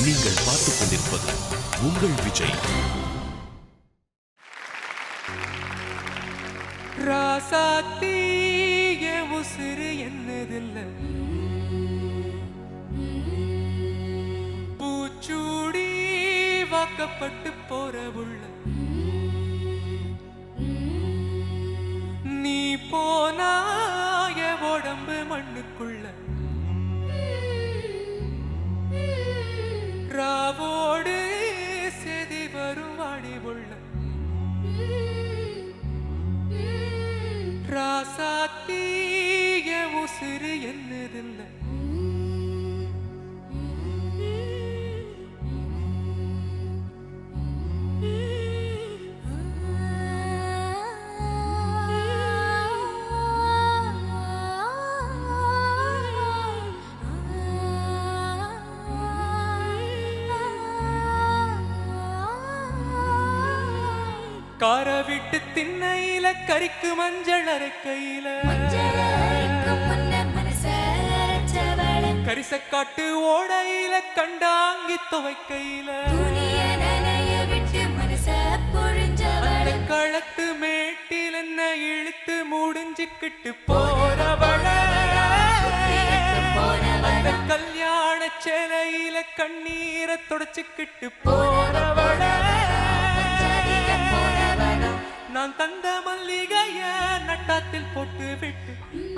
நீங்கள் பார்த்துக் கொண்டிருப்பது உங்கள் விஜய். ராசாத்தீய உசுறு என்னதில்ல, பூச்சூடி வாக்கப்பட்டு போற உள்ள, நீ போனாய உடம்பு மண்ணுக்குள்ள, ராவோடு செதி வரும் வாடி உள்ள, ராசாத்தீய உசுறு என்னதில்ல. கார விட்டு திண்ணையில கறிக்கு மஞ்சள் அரைக்கையில, கரிசக்காட்டு ஓடையில கண்டாங்கி துவைக்கையில, அந்த களத்து மேட்டில் என்ன இழுத்து முடிஞ்சுக்கிட்டு போறவள, அந்த கல்யாண சேலையில கண்ணீரை தொடச்சுக்கிட்டு போறவள, நான் தந்த மல்லிகைய நட்டாத்தில் போட்டு விட்டு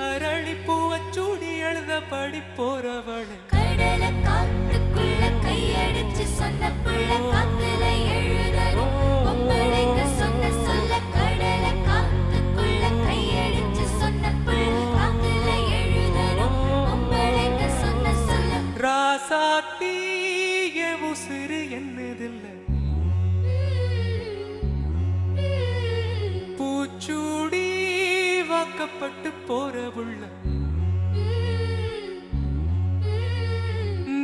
அரளி பூவை சூடி எழுத படி போறவள, கடல காத்துக்குள்ள கையடிச்சு சொன்ன புள்ள காத்துல எழுதணும் பொம்பளைங்க சொன்ன சொல்ல, கடல காத்துக்குள்ள கையடிச்சு சொன்ன புள்ள காத்துல எழுதணும் பொம்பளைங்க சொன்ன சொல்ல. ராசாத்தீய உசுறு என்னதில்ல, பூச்சூடி வாக்கப்பட்டு போற உள்ள,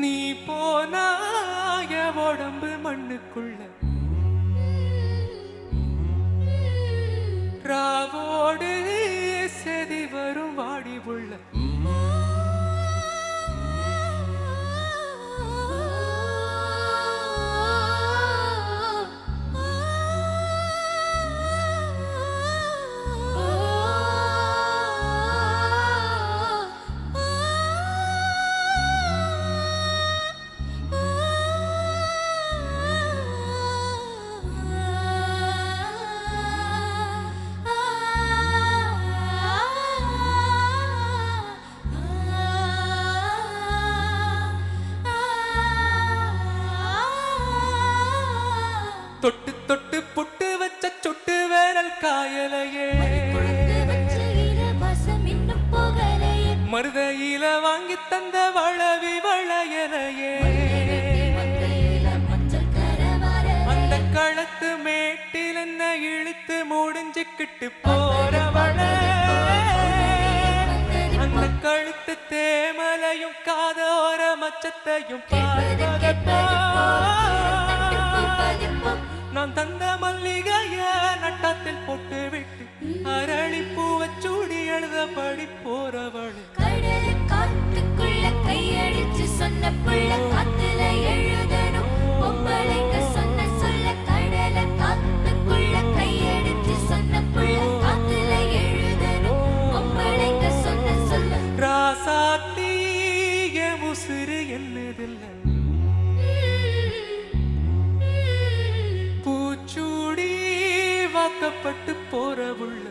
நீ போனாய உடம்பு மண்ணுக்குள்ள, ராவோடு செதி வரும் வாடி உள்ள. தொட்டு தொட்டு புட்டு வச்ச சொட்டு வேரல் காயலையே, மருதையில வாங்கி தந்த வளவி வளையலையே, அந்த களத்து மேட்டில் என்ன இழுத்து முடிஞ்சுக்கிட்டு போறவள, அந்த கழுத்து தேமலையும் காதோர மச்சத்தையும் பார்ப்பதப்போ, நான் தந்த மல்லிகைய நட்டாத்தில் போட்டு விட்டு அரளி பூவை சூடி எழுத படி போறவள, கடல காத்துக்குள்ள கையடிச்சு சொன்ன புள்ள காத்துல எழுதணும் பொம்பளைங்க சொன்ன சொல்ல, கடல காத்துக்குள்ள கையடிச்சு சொன்ன புள்ள காத்துல எழுதணும் பொம்பளைங்க சொன்ன சொல்ல. ராசாத்தீய உசுறு என்னதில்ல, பூச்சூடி வாக்கப்பட்டு போற உள்ள,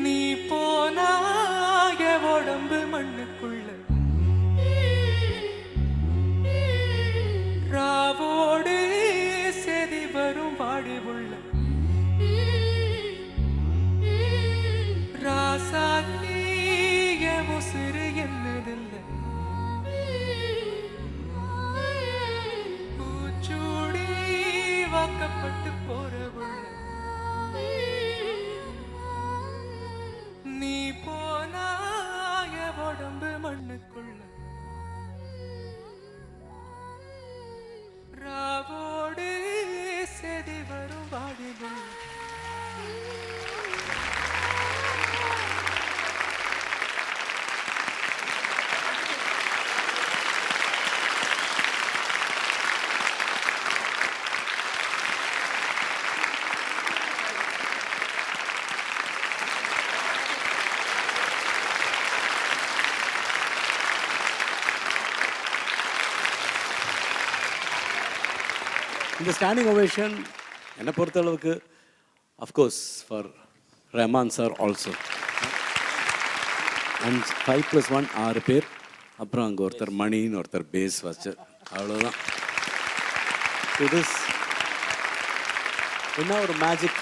நீ போனாய உடம்பு மண்ணுக்குள்ள, ராவோடு செதி வரும் வாடி உள்ள, ராசாத்தீய உசுறு என்னதில்ல, பூச்சூடி வாக்கப்பட்டு போற இந்த ஸ்டாண்டிங் ஓவேஷன் என்னை பொறுத்தளவுக்கு of course for Rahman sir also. And 5+1 6 பேர். அப்புறம் அங்கே ஒருத்தர் மணின்னு ஒருத்தர் பேஸ் வச்சு அவ்வளோதான். இது என்ன ஒரு மேஜிக்.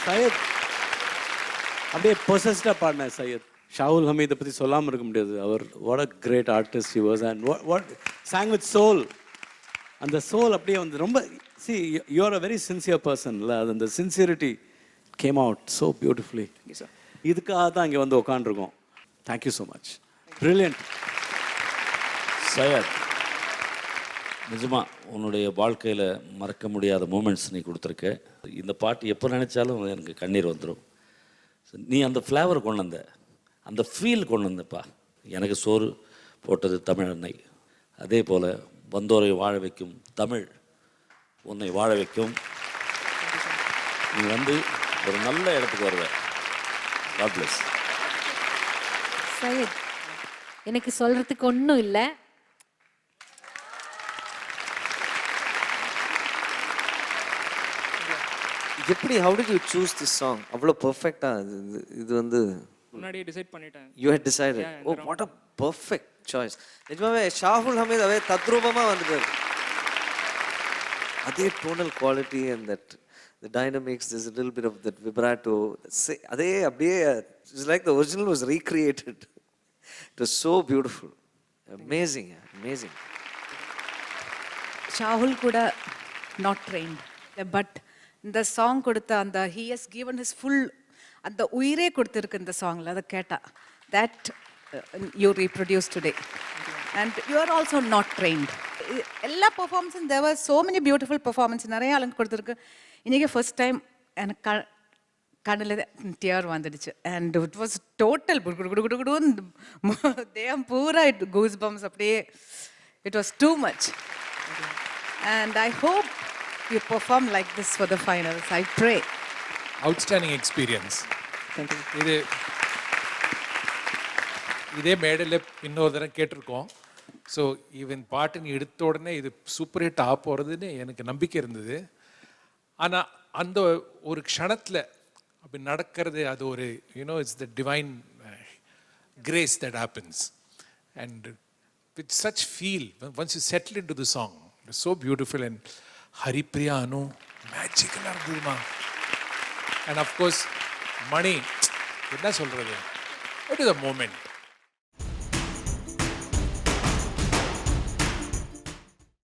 சையத் அப்படியே பொசஸ்டாக பாடினேன். சையத் ஷாகுல் ஹமீதை பற்றி சொல்லாமல் இருக்க முடியாது. அவர் what a great artist he was. And what song with soul. அந்த சோல் அப்படியே வந்து ரொம்ப you are a very sincere person இல்லை. அது அந்த sincerity came out so beautifully. இதுக்காக தான் இங்கே வந்து உட்காந்துருக்கோம். Thank you so much. Brilliant. Syed, நிஜமாக உன்னுடைய வாழ்க்கையில் மறக்க முடியாத மூமெண்ட்ஸ் நீ கொடுத்துருக்க. இந்த பாட்டு எப்போ நினச்சாலும் எனக்கு கண்ணீர் வந்துடும். நீ அந்த ஃப்ளேவர் கொண்டு வந்த, அந்த ஃபீல் கொண்டு வந்தப்பா. எனக்கு சோறு போட்டது தமிழ் அன்னை, அதே போல் வந்தோரை வாழ வைக்கும் தமிழ் உன்னை வாழ வைக்கும். நீ வந்து ஒரு நல்ல இடத்துக்கு வருவ. God bless. சையத், எனக்கு சொல்கிறதுக்கு ஒன்றும் இல்லை. எப்படி how did you choose this song? அவ்வளோ பர்ஃபெக்டாக இது வந்து முன்னாடியே டிசைட் பண்ணிட்டேன். you had decided. Oh, what a perfect choice. நிஜமாவே ஷாகுல் ஹமீத் அவே தத்ரூபமாக வந்துட்டார். அதே tonal quality and that the dynamics, there's a little bit of that vibrato. அதே அப்படியே it's like the original was recreated. It was so beautiful. Amazing, amazing. Shahul கூட not trained, but இந்த song கொடுத்த அந்த he has given his full அந்த உயிரே கொடுத்துருக்கு இந்த சாங்கில். அதை கேட்டால் that you reproduce today and you are also not trained. எல்லா பர்ஃபார்மன்ஸும் தேவர் சோ மெனி பியூட்டிஃபுல் பர்ஃபார்மன்ஸ் நிறைய ஆளுங்க கொடுத்துருக்கு. இன்றைக்கி ஃபர்ஸ்ட் டைம் எனக்கு கண்ணில் டியர் வந்துடுச்சு. அண்ட் இட் வாஸ் டோட்டல் குடுகுடுன்னு தேம் பூரா இட் கூஸ் பம்ஸ் அப்படியே. It was too much. And I hope you perform like this for the finals. I pray. Outstanding experience. Thank you. இதே மேடையில் இன்னொரு தடவை கேட்டிருக்கோம். ஸோ ஈவன் பாட்டு நீ எடுத்த உடனே இது சூப்பர் ஹிட் ஆக போகிறதுன்னு எனக்கு நம்பிக்கை இருந்தது. ஆனால் அந்த ஒரு க்ஷணத்தில் அப்படி நடக்கிறது, அது ஒரு it's the divine grace that happens. And with such feel once you settle in to the song, it's so beautiful. And Haripriya Anu magical இருந்ததுமா. And of course Mani, என்ன சொல்றது, it is a moment.